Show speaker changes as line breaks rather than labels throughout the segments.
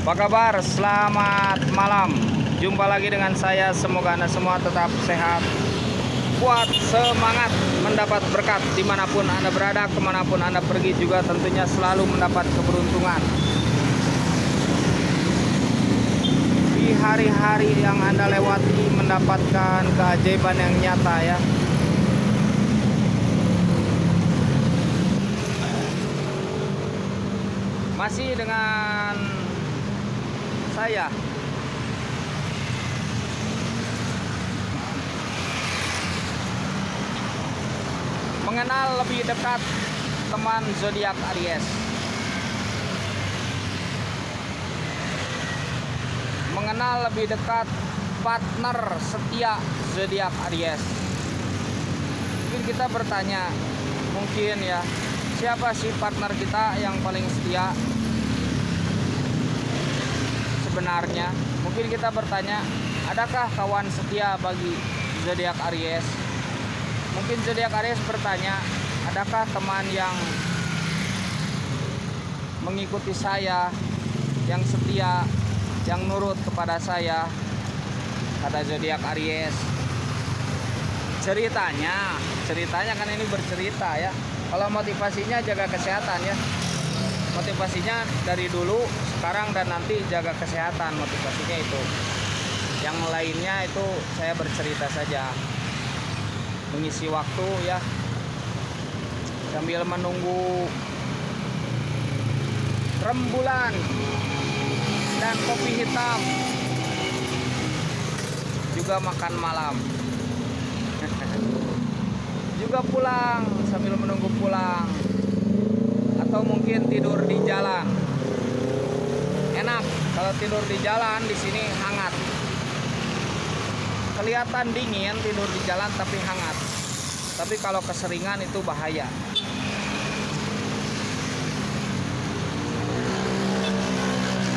Apa kabar? Selamat malam. Jumpa lagi dengan saya. Semoga Anda semua tetap sehat, kuat, semangat, mendapat berkat dimanapun Anda berada, kemanapun Anda pergi juga tentunya selalu mendapat keberuntungan. Di hari-hari yang Anda lewati mendapatkan keajaiban yang nyata ya. Masih dengan saya mengenal lebih dekat teman zodiak Aries, mengenal lebih dekat partner setia zodiak Aries. Mungkin kita bertanya, mungkin ya, siapa sih partner kita yang paling setia? Sebenarnya mungkin kita bertanya, adakah kawan setia bagi zodiak Aries? Mungkin zodiak Aries bertanya, adakah teman yang mengikuti saya, yang setia, yang nurut kepada saya? Kata zodiak Aries, ceritanya kan ini bercerita ya. Kalau motivasinya jaga kesehatan ya, motivasinya dari dulu, sekarang, dan nanti jaga kesehatan, motivasinya itu. Yang lainnya itu saya bercerita saja, mengisi waktu ya, sambil menunggu rembulan dan kopi hitam, juga makan malam, juga pulang sambil menunggu pulang, atau mungkin tidur di jalan. Enak kalau tidur di jalan, di sini hangat. Kelihatan dingin tidur di jalan tapi hangat. Tapi kalau keseringan itu bahaya.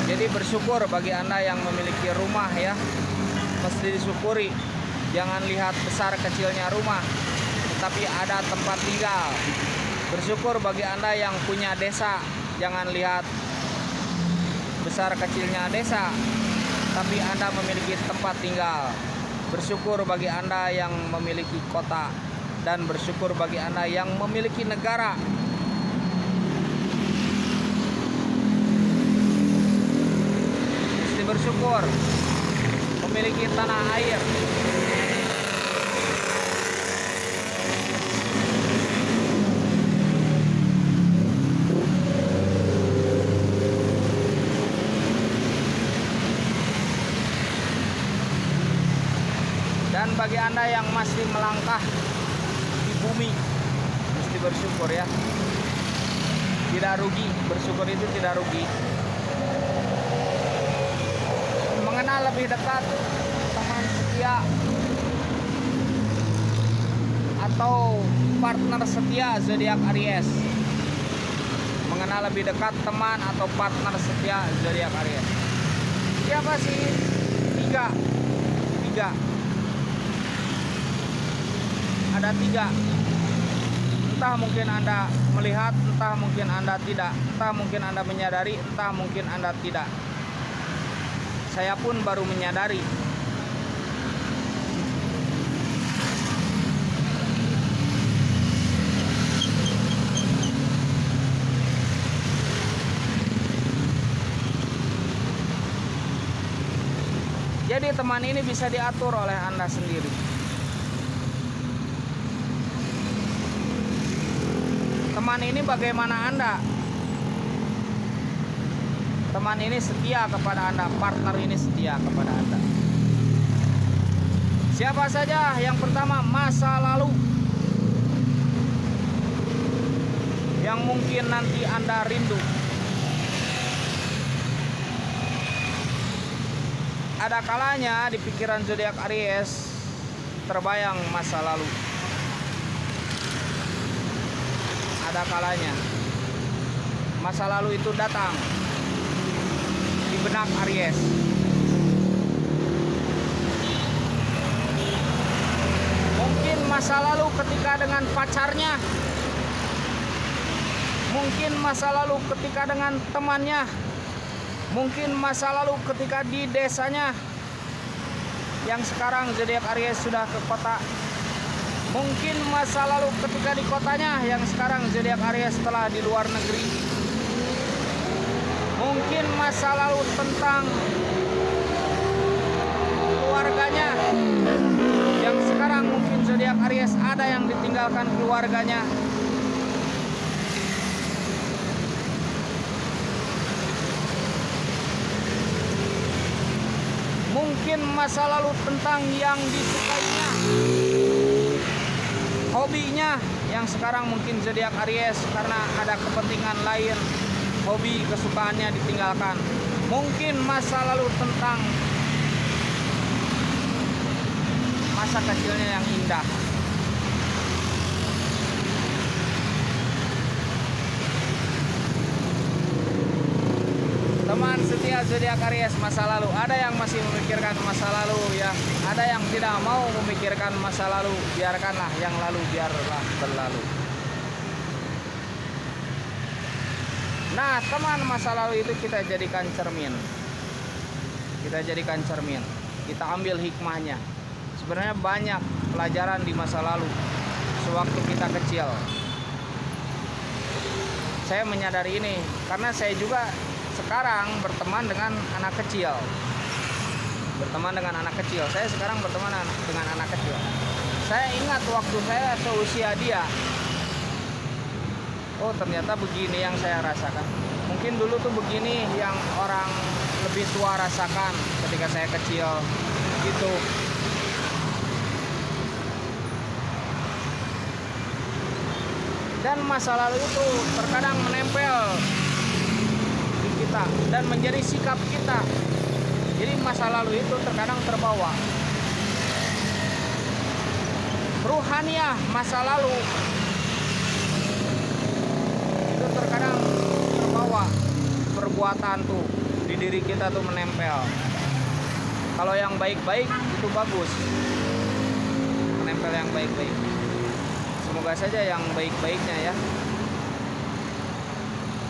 Jadi bersyukur bagi Anda yang memiliki rumah ya. Mesti disyukuri. Jangan lihat besar kecilnya rumah, tetapi ada tempat tinggal. Bersyukur bagi Anda yang punya desa. Jangan lihat besar kecilnya desa, tapi Anda memiliki tempat tinggal. Bersyukur bagi Anda yang memiliki kota, dan bersyukur bagi Anda yang memiliki negara. Mesti bersyukur memiliki tanah air. Dan bagi Anda yang masih melangkah di bumi, mesti bersyukur ya. Tidak rugi, bersyukur itu tidak rugi. Mengenal lebih dekat teman setia atau partner setia zodiak Aries. Mengenal lebih dekat teman atau partner setia zodiak Aries. Siapa sih? Tiga. Ada tiga. Entah mungkin Anda melihat, entah mungkin Anda tidak, entah mungkin Anda menyadari, entah mungkin Anda tidak. Saya pun baru menyadari. Jadi teman ini bisa diatur oleh Anda sendiri. Teman ini bagaimana Anda? Teman ini setia kepada Anda, partner ini setia kepada Anda. Siapa saja? Yang pertama, masa lalu, yang mungkin nanti Anda rindu. Ada kalanya di pikiran zodiak Aries terbayang masa lalu. Ada kalanya masa lalu itu datang di benak Aries. Mungkin masa lalu ketika dengan pacarnya, mungkin masa lalu ketika dengan temannya, Mungkin masa lalu ketika di desanya, yang sekarang zodiak Aries sudah ke kota. Mungkin masa lalu ketika di kotanya, yang sekarang zodiak Aries telah di luar negeri. Mungkin masa lalu tentang keluarganya, yang sekarang mungkin zodiak Aries ada yang ditinggalkan keluarganya. Mungkin masa lalu tentang yang disukainya, hobinya, yang sekarang mungkin zodiak Aries karena ada kepentingan lain, hobi kesukaannya ditinggalkan. Mungkin masa lalu tentang masa kecilnya yang indah. Teman setia zodiak Aries masa lalu, ada yang masih memikirkan masa lalu ya, ada yang tidak mau memikirkan masa lalu. Biarkanlah yang lalu, biarlah berlalu. Nah teman, masa lalu itu kita jadikan cermin. Kita jadikan cermin, kita ambil hikmahnya. Sebenarnya banyak pelajaran di masa lalu sewaktu kita kecil. Saya menyadari ini karena saya juga sekarang berteman dengan anak kecil. Saya sekarang berteman dengan anak kecil. Saya ingat waktu saya seusia dia. Oh ternyata begini yang saya rasakan. Mungkin dulu tuh begini yang orang lebih tua rasakan ketika saya kecil gitu. Dan masa lalu itu terkadang menempel di kita dan menjadi sikap kita. Jadi masa lalu itu terkadang terbawa. Ruhaniah masa lalu itu terkadang terbawa. Perbuatan tuh di diri kita tuh menempel. Kalau yang baik-baik itu bagus, menempel yang baik-baik. Semoga saja yang baik-baiknya ya.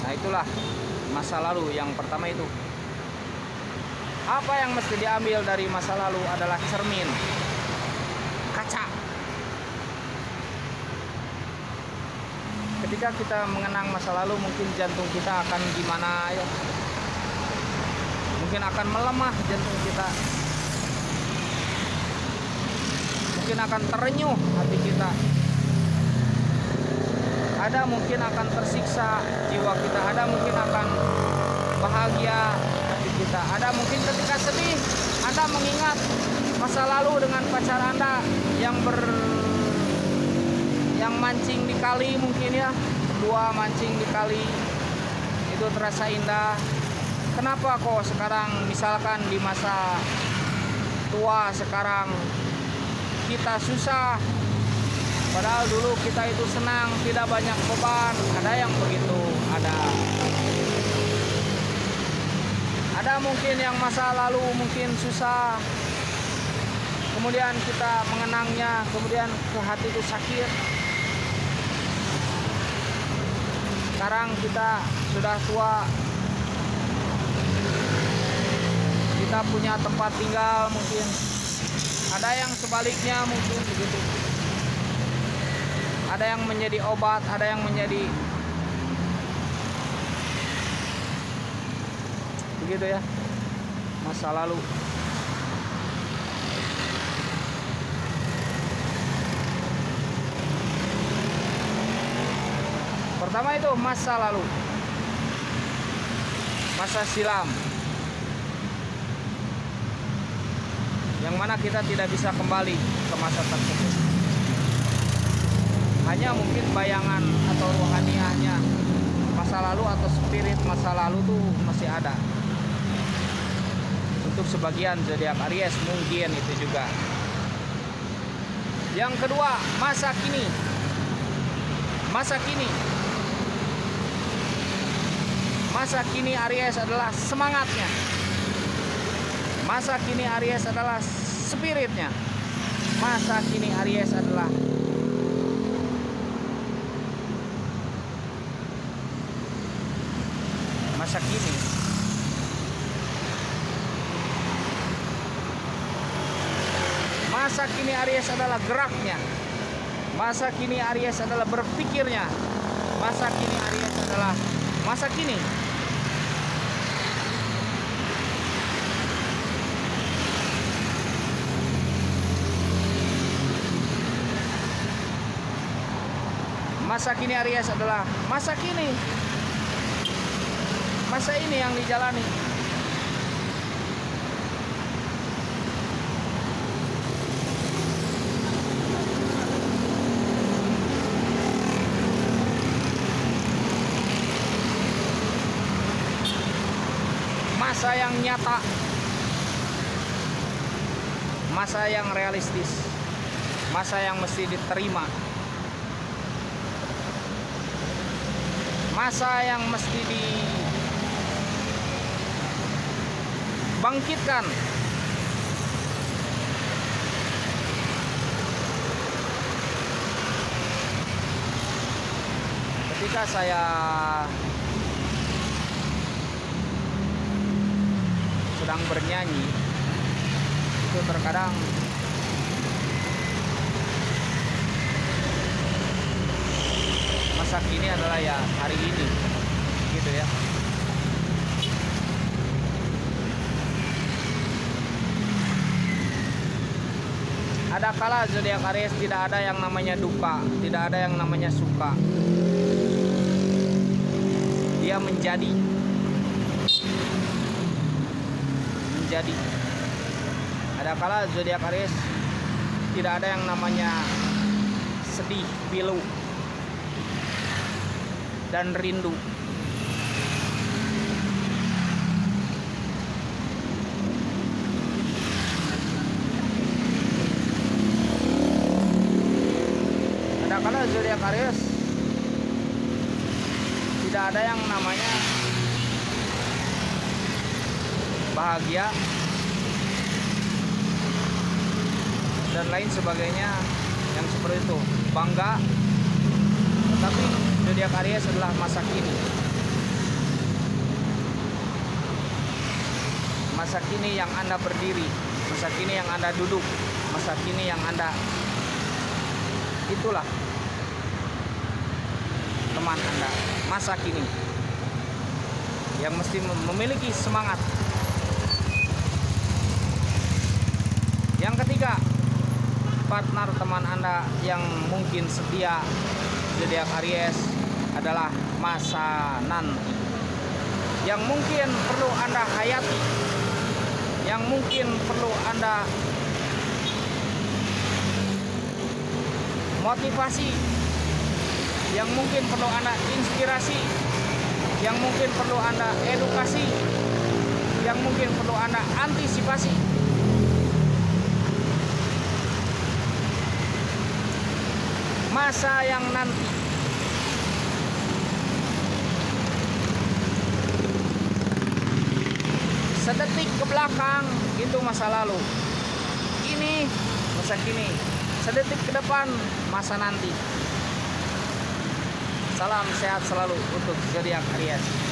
Nah itulah masa lalu yang pertama itu. Apa yang mesti diambil dari masa lalu adalah cermin, kaca. Ketika kita mengenang masa lalu, mungkin jantung kita akan gimana ya. Mungkin akan melemah jantung kita. Mungkin akan terenyuh hati kita. Ada mungkin akan tersiksa jiwa kita, ada mungkin akan bahagia hati kita, ada mungkin ketika sedih Anda mengingat masa lalu dengan pacar Anda yang mancing di kali, mungkin ya berdua mancing di kali, itu terasa indah. Kenapa kok sekarang misalkan di masa tua sekarang kita susah, padahal dulu kita itu senang, tidak banyak beban. Ada yang begitu, ada mungkin yang masa lalu mungkin susah, kemudian kita mengenangnya, kemudian ke hati itu sakit. Sekarang kita sudah tua, kita punya tempat tinggal, mungkin ada yang sebaliknya, mungkin begitu. Ada yang menjadi obat, ada yang menjadi begitu ya, masa lalu. Pertama itu masa lalu, masa silam, yang mana kita tidak bisa kembali ke masa tersebut. Hanya mungkin bayangan atau rohaniahnya masa lalu atau spirit masa lalu tuh masih ada. Untuk sebagian zodiak Aries mungkin itu juga. Yang kedua, masa kini. Masa kini. Masa kini Aries adalah semangatnya. Masa kini Aries adalah spiritnya. Masa kini Aries adalah masa kini Masa kini Aries adalah geraknya. Masa kini Aries adalah berpikirnya. Masa kini Aries adalah masa kini. Masa kini Aries adalah masa kini. Masa ini yang dijalani. Masa yang nyata. Masa yang realistis. Masa yang mesti diterima. Masa yang mesti dibangkitkan. Ketika saya sedang bernyanyi, itu terkadang masa kini adalah ya hari ini, gitu ya. Ada kala zodiak Aries tidak ada yang namanya duka, tidak ada yang namanya suka. Dia menjadi. Ada kala zodiak Aries tidak ada yang namanya sedih, pilu, dan rindu. Ada kala zodiak Aries tidak ada yang namanya bahagia dan lain sebagainya yang seperti itu, bangga. Tetapi zodiak Aries adalah masa kini. Masa kini yang Anda berdiri, masa kini yang Anda duduk, masa kini yang Anda, itulah teman Anda, masa kini yang mesti memiliki semangat. Yang ketiga, partner teman Anda yang mungkin setia zodiak Aries adalah masa nanti, yang mungkin perlu Anda hayati, yang mungkin perlu Anda motivasi, yang mungkin perlu Anda inspirasi, yang mungkin perlu Anda edukasi, yang mungkin perlu Anda antisipasi. Masa yang nanti. Sedetik ke belakang itu masa lalu. Ini masa kini. Sedetik ke depan masa nanti. Salam sehat selalu untuk zodiak Aries.